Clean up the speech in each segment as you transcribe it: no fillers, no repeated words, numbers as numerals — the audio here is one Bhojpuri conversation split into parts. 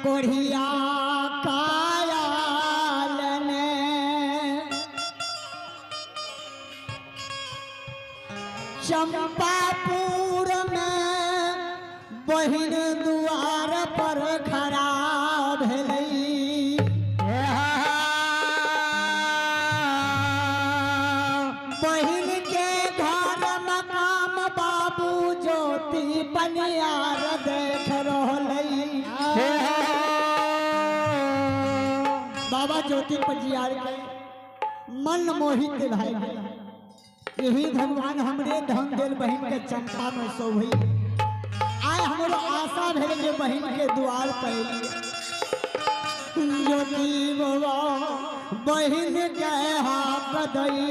कोढ़िया कायल ने चंपापुर में बहिन दुआर पर खड़ा भेलई। बहिन के घर मकाम बाबू ज्योति बनियार देख रहलई। बाबा ज्योति बनियार के मन मोहित भाई यही भगवान हमरे धन दिल बहन के चंपा में सोई। आए हमरो आशा भेल जे बहन के द्वार पर ज्योति बाबा बहन के हाथ दई।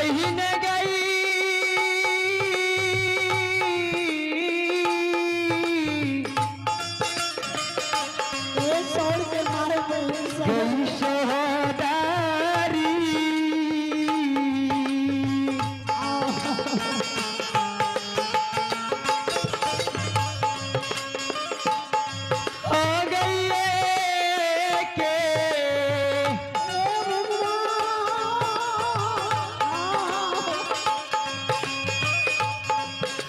बहन गई ये छोड़ के मारे बहन से गई सोहदारी हो गई के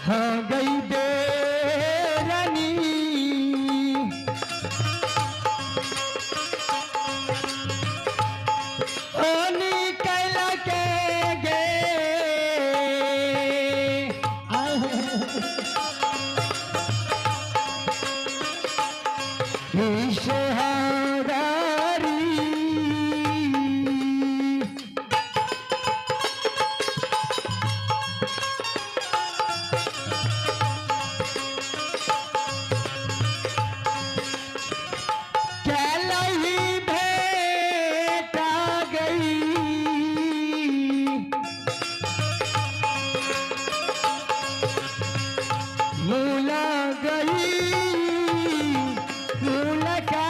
हो गई बेरानी ओ निकल के गे सोहरारी कैलही भेटा गई मूला गई मूल का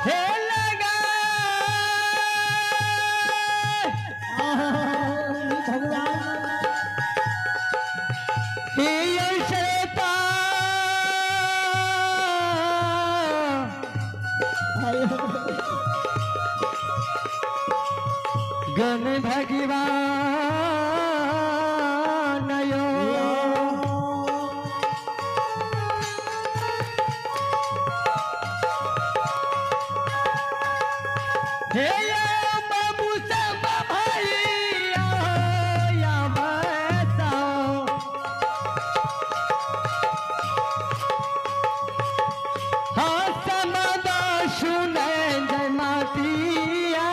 हे लगा हे शैतान गण भगवान यो हे बाबू सब भाई या बताओ हाँ समदा सुने जय मातिया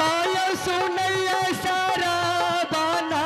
आयो सुनैया सारा बना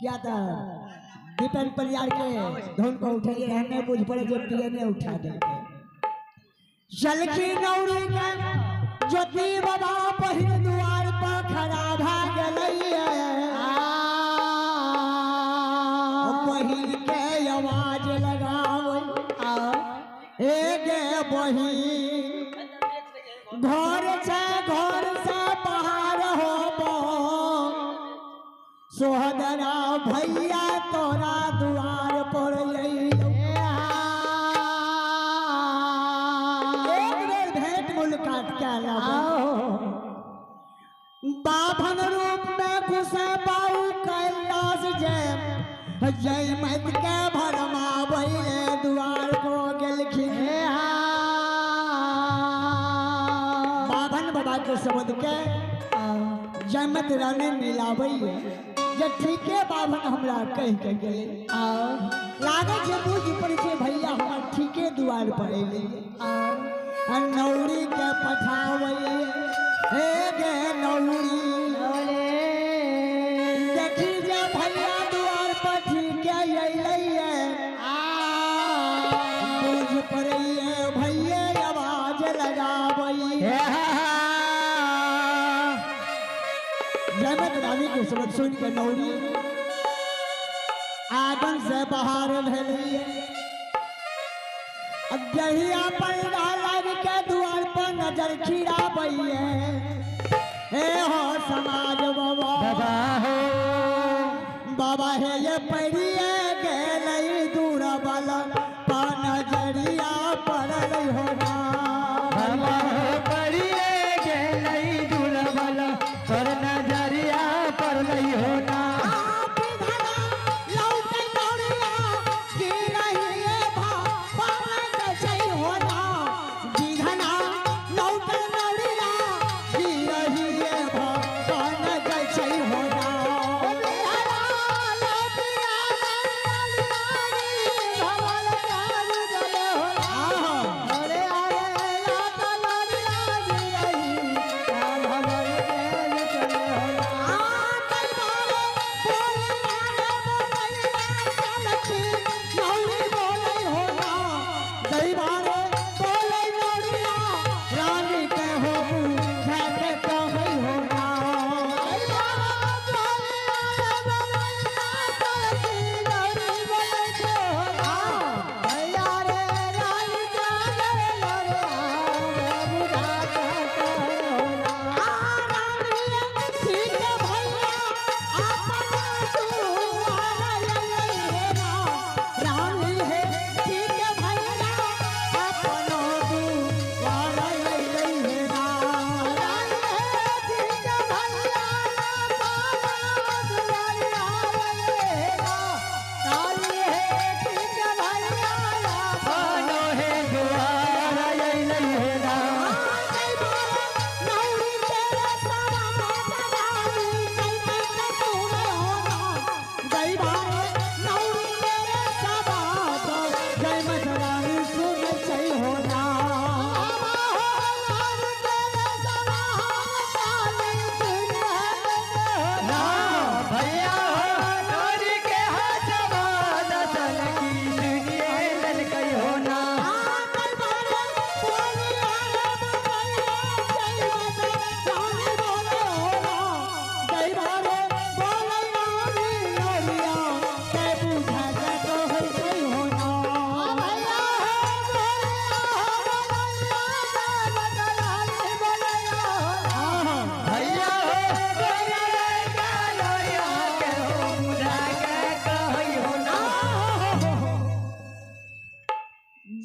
क्या था दीपन परिवार के धुन को उठे रहने बुझ पड़े जो ने उठा दे चलखी नौरी के ज्योति बाबा पहिल द्वार पर खड़ा भाग गलैया पहिल के आवाज लगाओ एक बही घर से बाहर हो सोहदरा भैया तोरा द्वार पर एक बेर भेंट मुलाकात क्या बाभन रूप में घुसे बाऊ कैलाश जय मत के भरमावे द्वार को गेलखिन बाभन बाबा के शब्द के जयमत रानी मिलावे जे ठीके बाभन हमरा कह के गेले लागे जे बुझ पड़े छे भैया हमर ठीके द्वार पर एले नौरी के पठावे हे गे नौरी देखी जे भैया द्वार पर ठीके अइले बुझ पड़े भैया आवाज लगावे जयमत रानी के शब्द सुन के नौरी आंगन से बाहर भेलिए जहिया पैदा लग के द्वार पर नजर खिराबैये हे हो समाज बाबा हे ये परिए गेलै दूर वाला पा नजरिया पड़ल हो ना बाबा परिए गेलै दूर वाला पर नजरिया पड़ल हो ना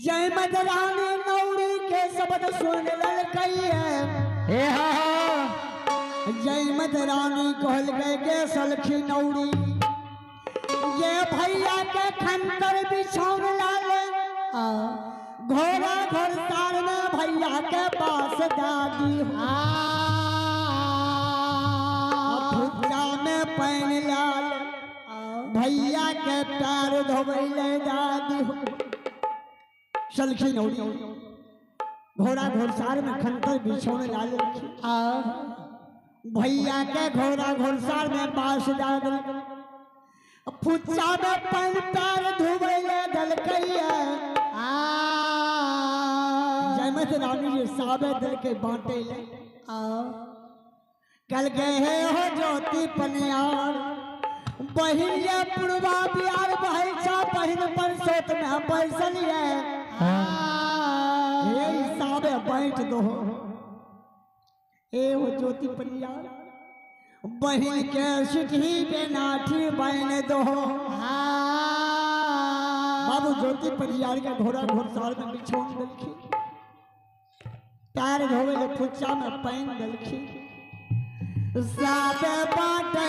जयमत रानी नौरी के शब्द सुन ललकैया जयमत रानी कहल गए के सलखी नौरी ये भैया के खंतर बिछौन लाले घोड़ा घोड़सार में भैया के पास दादी भुजा में पैन लाल भैया के पैर धोबैले दादी सलखी नौरी घोड़ा घोड़सार में खंतर बिछौन लाल भैया के घोड़ा घोड़सार में बांस डाल फुच्चा में पैन पैर धुबैले दलकैया जयमत रानी जी साबे दल के बांटे ले कल गए हो ज्योति पनियार बहिया पुरवा बिहार बहसा बहिन पर सोत में बैसल ये साबे बैठ दो ए वो ज्योति पनियार बहिन के सिटी पे नाठी बहन दो बाबू ज्योति परियार के घोड़ा घोड़साल में बिछोन दलखी पैर धोवे ले फुच्चा में पैन दलखी साबे बाटे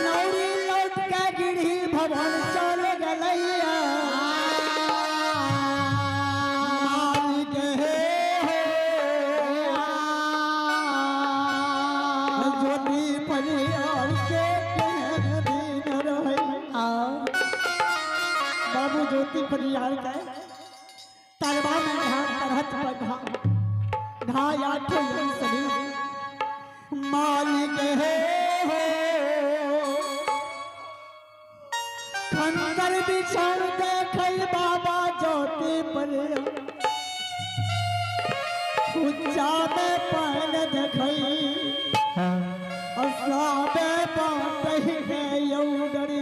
नौरी लौट के गिरी भवन चल गलैया ज्योति परियार का तरवा में तरहत पर घाया ठोल सभी मालिक है खंडर बिछड़ देख बाबा ज्योति परियार उच्चा में पहन देखई असाबे बात है यौडरी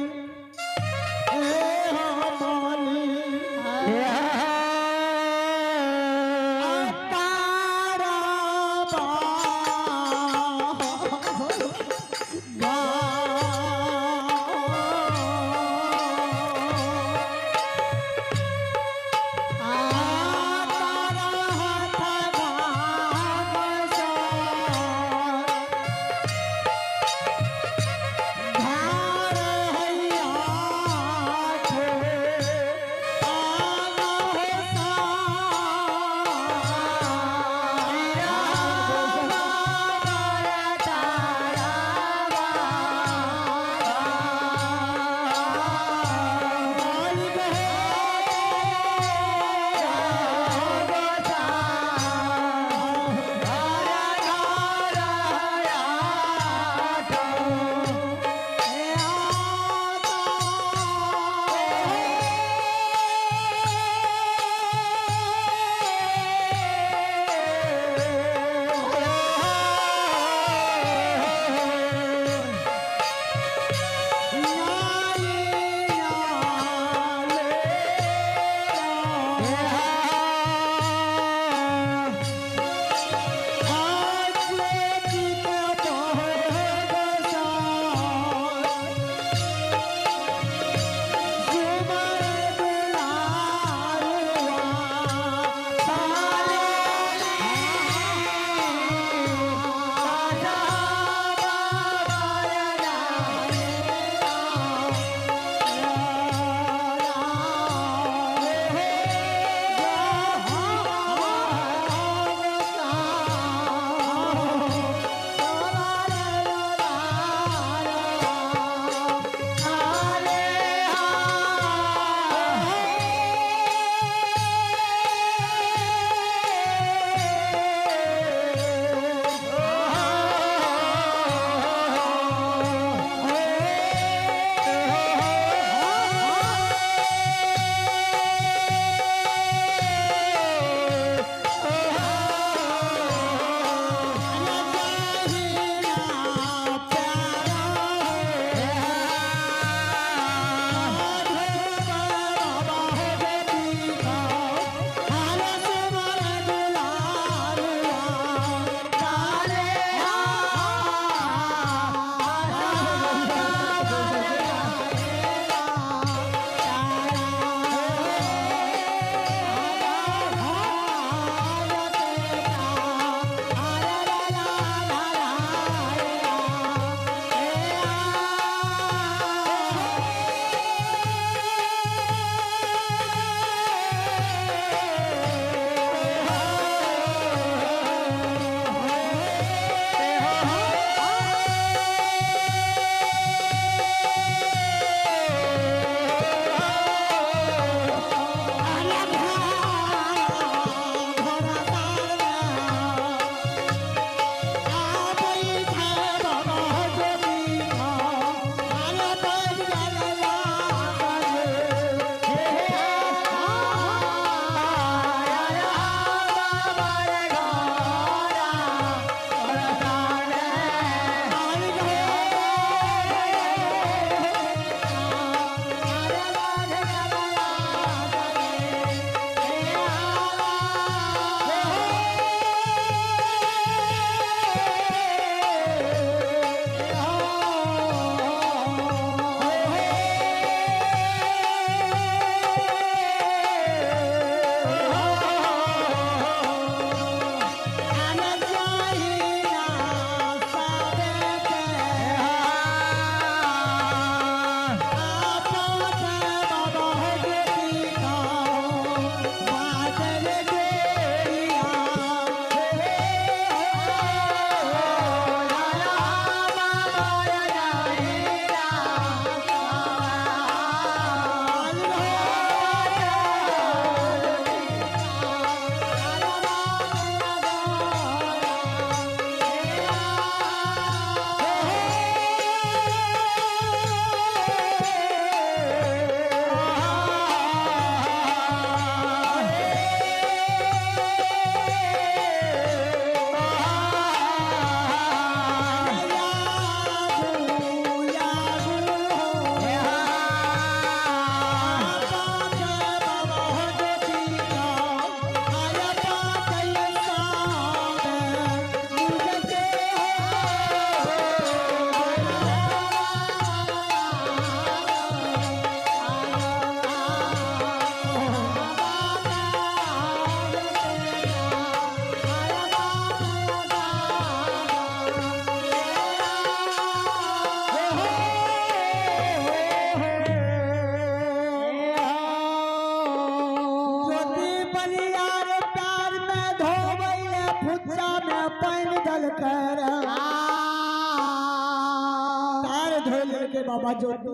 धो लेके बाबा ज्योति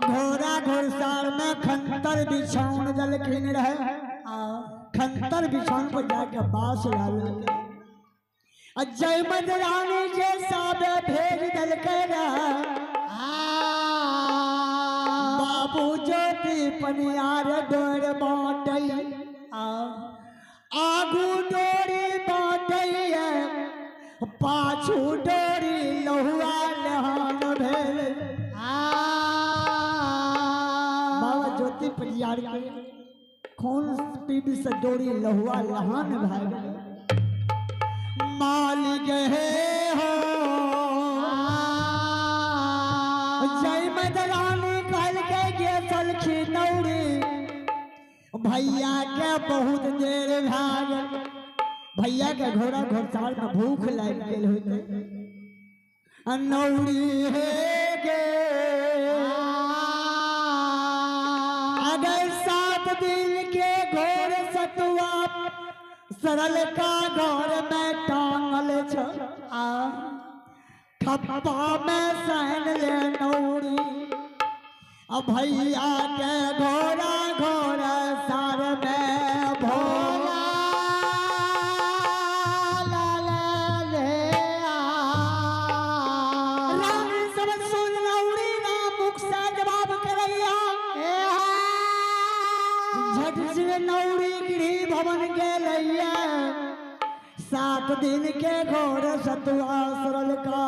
घोड़ा घोड़सार में खंतर बिछौन जल खीन रहे खंतर बिछौन पर जाके बास डाल के जय मदरानी के साबे भेज दल के बाबू ज्योति पनियार डोर बाटई आगू डोरी बाटई पाछू डोरी लहुआ लहान भेल बाबा ज्योति पनियार के खून पीब से डोरी लहुआ लहान भाग मालिक हो जय मदरानी कल के सलखी नौरी भैया के बहुत देर भाग भैया के घोड़ा घोड़साल में भूख लग गई होते नौरी है गे अगर 7 दिन के घोड़ सतुआ सरल का घर में टांगल ठप्पा में सहन ले नौरी भैया के घोड़ा घोड़ा सार में भोला राम सब सुन नौरी राम मुख से जवाब करैया झट से नौरी गिरी भवन के लैया 7 दिन के घोड़ सतुआ सरल का